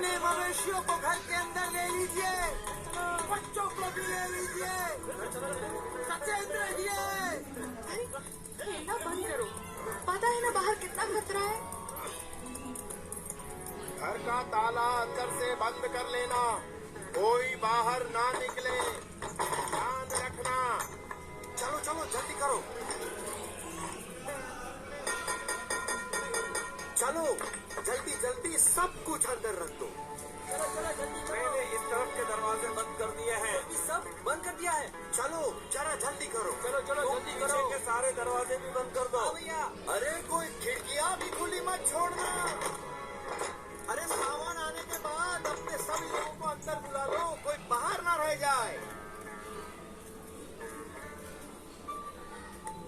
अपने मवेशियों को घर के अंदर ले लीजिए, बच्चों को भी ले लीजिए, सचेत रहिए। खेलना बंद करो, पता है ना बाहर कितना खतरा है। घर का ताला अंदर से बंद कर लेना, कोई बाहर ना निकले, ध्यान रखना। चलो चलो जल्दी करो, चलो जल्दी जल्दी सब कुछ अंदर रख दो। चलो चलो जल्दी, मैंने इस तरफ के दरवाजे बंद कर दिए हैं। सब बंद कर दिया है। चलो जरा जल्दी करो। चलो चलो जल्दी करो, के सारे दरवाजे भी बंद कर दो। भैया, अरे कोई खिड़कियां भी खुली मत छोड़ना। अरे सामान आने के बाद अपने सभी लोगों को अंदर बुला लो, कोई बाहर ना रह जाए।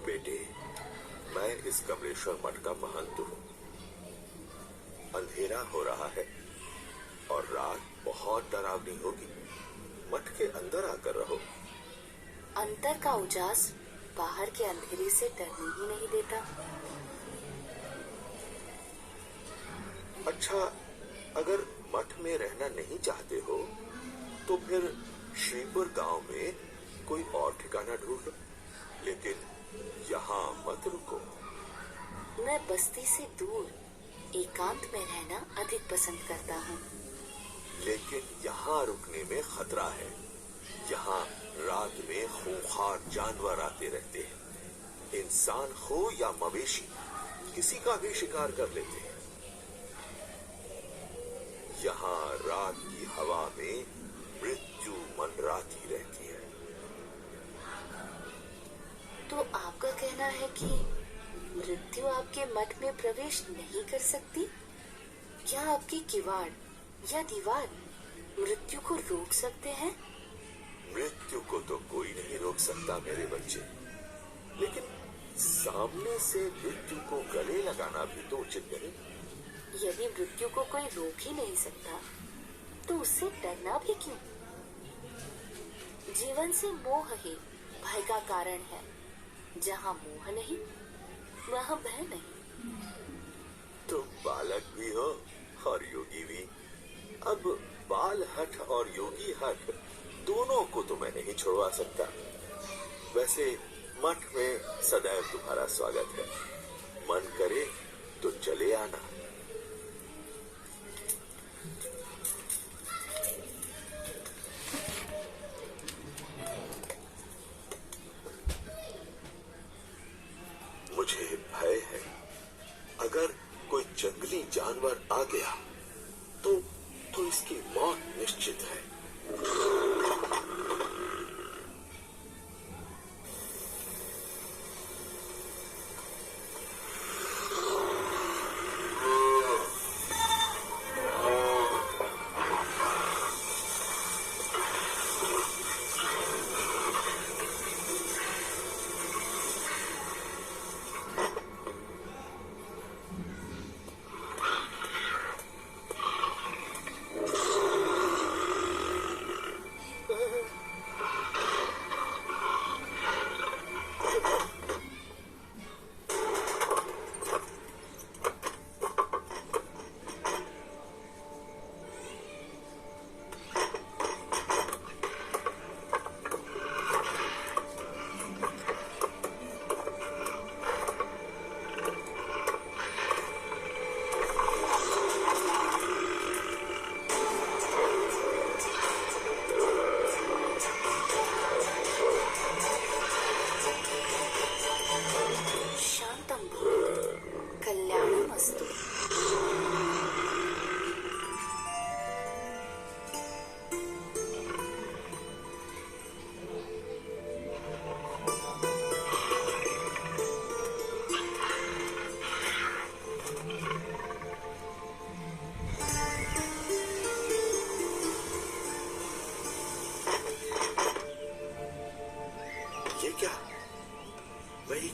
बेटे, मैं इस कमलेश्वर मठ का महंत हूँ। अंधेरा हो रहा है और रात बहुत डरावनी होगी। मठ के अंदर आकर रहो। अंदर का उजास बाहर के अंधेरे से डरने ही नहीं देता। अच्छा, अगर मठ में रहना नहीं चाहते हो तो फिर श्रीपुर गांव में कोई और ठिकाना ढूंढ लो, लेकिन यहाँ मत रुको। मैं बस्ती से दूर एकांत में रहना अधिक पसंद करता हूँ। लेकिन यहाँ रुकने में खतरा है। यहाँ रात में खूंखार जानवर आते रहते हैं। इंसान हो या मवेशी, किसी का भी शिकार कर लेते हैं। यहाँ रात की हवा में मृत्यु मंडराती रहती है। तो आपका कहना है कि मृत्यु आपके मठ में प्रवेश नहीं कर सकती? क्या आपकी किवाड़ या दीवार मृत्यु को रोक सकते हैं? मृत्यु को तो कोई नहीं रोक सकता मेरे बच्चे, लेकिन सामने से मृत्यु को गले लगाना भी तो उचित नहीं। यदि मृत्यु को कोई रोक ही नहीं सकता तो उससे डरना भी क्यों? जीवन से मोह ही भय का कारण है। जहाँ मोह नहीं वहाँ भय नहीं। तुम बालक भी हो और योगी भी। अब बाल हठ और योगी हठ दोनों को तो मैं नहीं छोड़वा सकता। वैसे मठ में सदैव तुम्हारा स्वागत है। मन करे तो चले आना। मुझे भय है, अगर कोई जंगली जानवर आ गया तो इसकी मौत निश्चित है।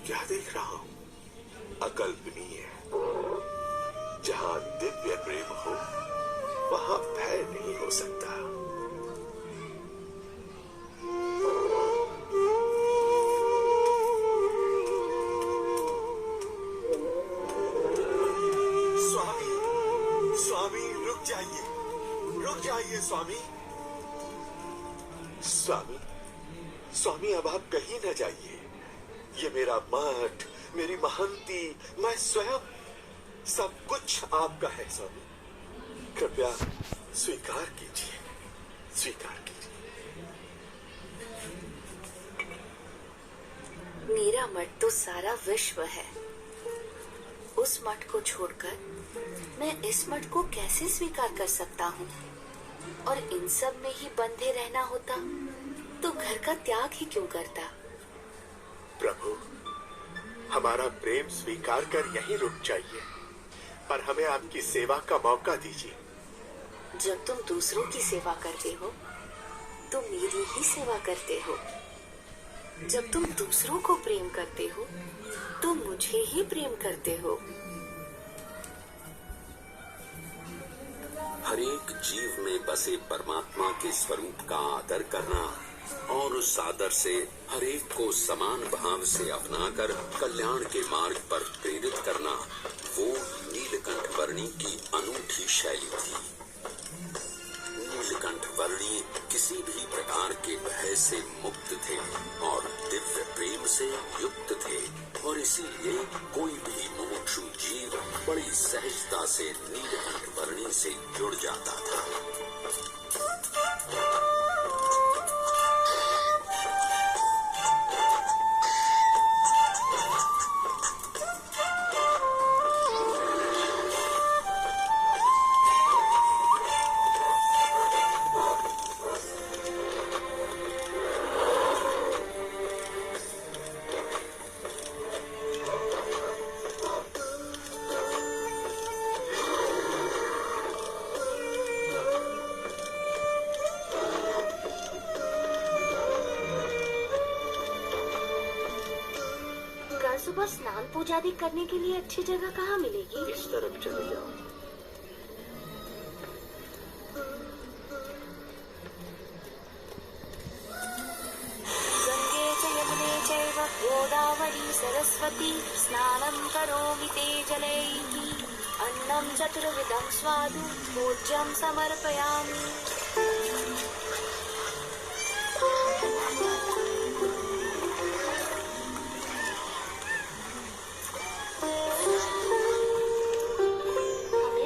क्या देख रहा हूं? अकल्पनीय। जहां दिव्य प्रेम हो वहां भय नहीं हो सकता। स्वामी, स्वामी रुक जाइए। रुक जाइए स्वामी। स्वामी, स्वामी अब आप कहीं न जाइए। ये मेरा मठ, मेरी महंती, मैं स्वयं, सब कुछ आपका है स्वामी। कृपया स्वीकार कीजिए, स्वीकार कीजिए। मेरा मठ तो सारा विश्व है। उस मठ को छोड़कर मैं इस मठ को कैसे स्वीकार कर सकता हूँ? और इन सब में ही बंधे रहना होता तो घर का त्याग ही क्यों करता? प्रभु, हमारा प्रेम स्वीकार कर यहीं रुक जाइए, पर हमें आपकी सेवा का मौका दीजिए। जब तुम दूसरों की सेवा करते हो तो मेरी ही सेवा करते हो। जब तुम दूसरों को प्रेम करते हो तो मुझे ही प्रेम करते हो। हर एक जीव में बसे परमात्मा के स्वरूप का आदर करना और उस आदर से हर एक को समान भाव से अपनाकर कल्याण के मार्ग पर प्रेरित करना, वो नीलकंठ वर्णी की अनूठी शैली थी। नीलकंठ वर्णी किसी भी प्रकार के भय से मुक्त थे और दिव्य प्रेम से युक्त थे, और इसीलिए कोई भी मुमुक्षु जीव बड़ी सहजता से नीलकंठ वर्णी से जुड़ जाता था। सुबह स्नान पूजा आदि करने के लिए अच्छी जगह कहाँ मिलेगी? इस तरफ चले जाओ। गंगे च यमुने चैव गोदावरी सरस्वती स्नानं करोमि ते जलैः। अन्नं चतुर्विधं स्वादु भोज्यं समर्पयामि।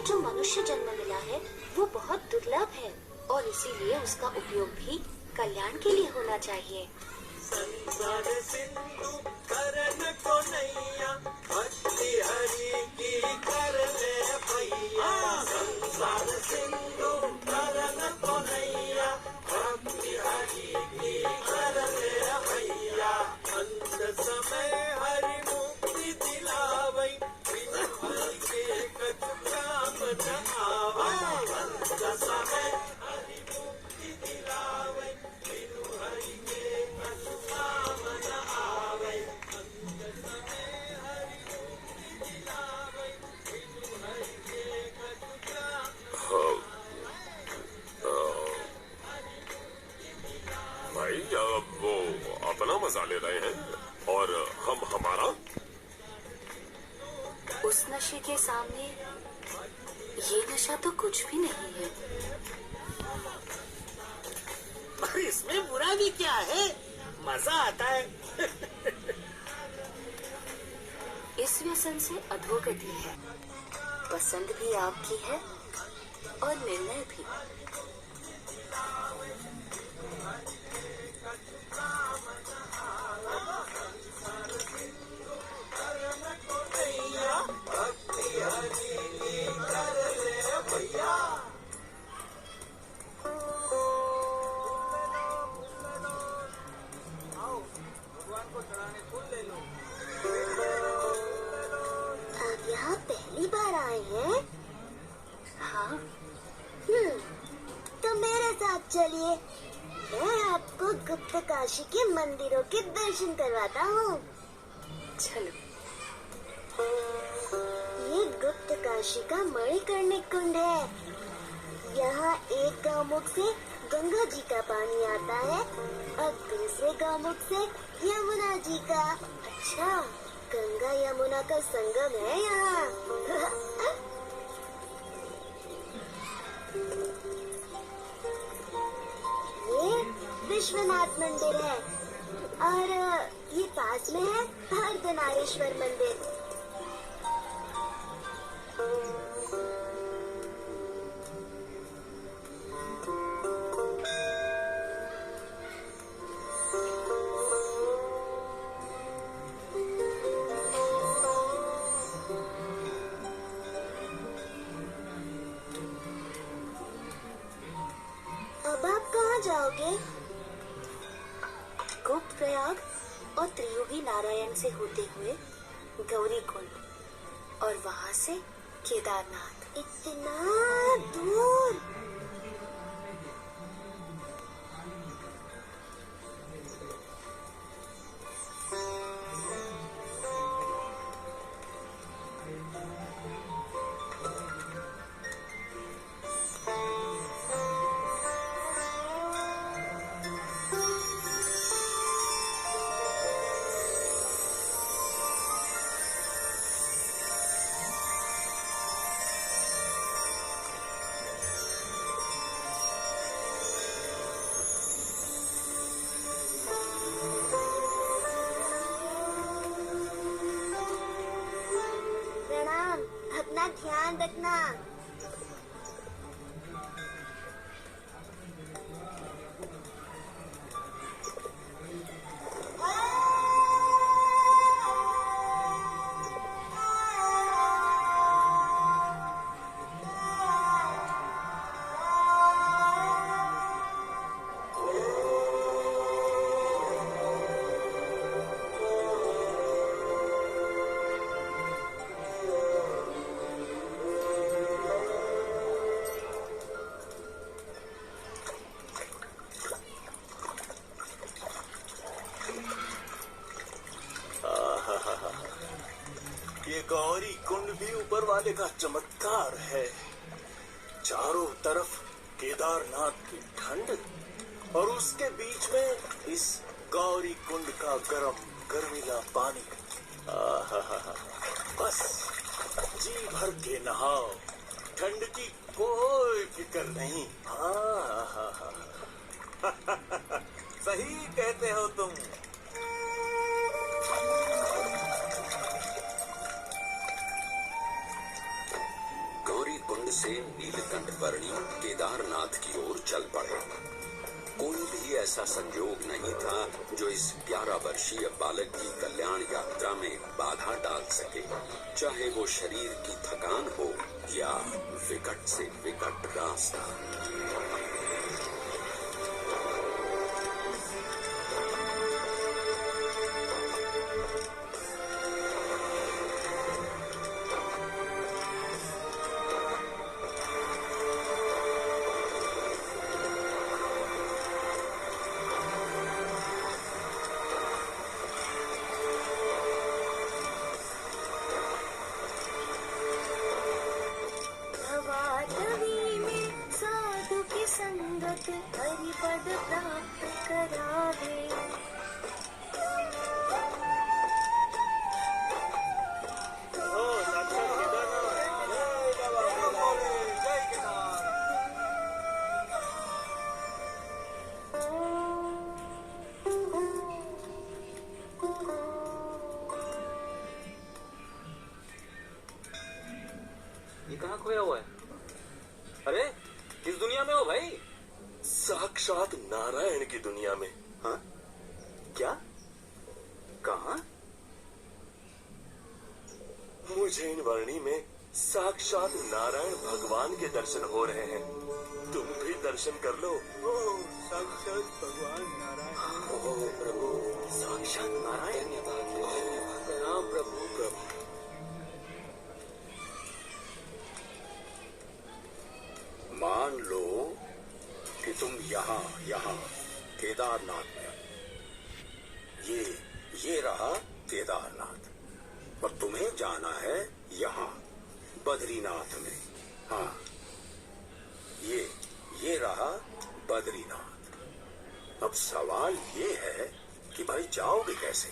जो मनुष्य जन्म मिला है वो बहुत दुर्लभ है और इसीलिए उसका उपयोग भी कल्याण के लिए होना चाहिए। संसार सिंधु करन को नैया, भक्ति हरि की करने भैया। संसार सिंधु करन को नैया, भक्ति हरि की करने भैया। अंत समय हरि मुक्ति दिलावै, बिनु हरि के कछु काम न आवै। अंत समय हरि मुक्ति दिलावै, बिनु हरि के कछु काम न आवै। अंत समय हरि मुक्ति दिलावै, बिनु हरि के कछु काम। भाई अब वो अपना मजा ले रहे हैं और हम हमारा। उस नशे के सामने ये नशा तो कुछ भी नहीं है। और इसमें बुरा भी क्या है, मजा आता है। इस व्यसन से अधोगति है। पसंद भी आपकी है और निर्णय भी। आप यहाँ पहली बार आए हैं? हाँ, तो मेरे साथ चलिए, मैं आपको गुप्त काशी के मंदिरों के दर्शन करवाता हूँ। चलो। ये गुप्त काशी का मणिकर्णिक कुंड है। यहाँ एक गौमुख से गंगा जी का पानी आता है और दूसरे गौमुख से यमुना जी का। अच्छा, गंगा यमुना का संगम है यहाँ। विश्वनाथ मंदिर है और ये पास में है अर्धनारीश्वर मंदिर। अब आप कहाँ जाओगे? गुप्त प्रयाग और त्रियोगी नारायण से होते हुए गौरी कुंड और वहां से केदारनाथ। इतना दूर? प्रणाम, अपना ध्यान रखना। ये गौरी कुंड भी ऊपर वाले का चमत्कार है। चारों तरफ केदारनाथ की ठंड और उसके बीच में इस गौरी कुंड का गरम गर्मीला पानी। आहा, बस जी भर के नहाओ, ठंड की कोई फिक्र नहीं। आहा, सही कहते हो तुम। गौरी कुंड से नीलकंठ वर्णी केदारनाथ की ओर चल पड़े। कोई भी ऐसा संयोग नहीं था जो इस 11 वर्षीय बालक की कल्याण यात्रा में बाधा डाल सके, चाहे वो शरीर की थकान हो या विकट से विकट रास्ता। नवाटवी में साधु की संगत हरि पद प्राप्त करावे। ये कहाँ खोया हुआ है? अरे किस दुनिया में हो भाई? साक्षात नारायण की दुनिया में। हाँ, क्या? कहाँ? मुझे इन वर्णी में साक्षात नारायण भगवान के दर्शन हो रहे हैं। तुम भी दर्शन कर लो। ओह, साक्षात भगवान नारायण। ओह प्रभु, साक्षात नारायण। प्रणाम प्रभु। प्रभु, मान लो कि तुम यहाँ केदारनाथ में, ये रहा केदारनाथ और तुम्हें जाना है यहाँ बद्रीनाथ में। हाँ, ये रहा बद्रीनाथ। अब सवाल ये है कि भाई जाओगे कैसे?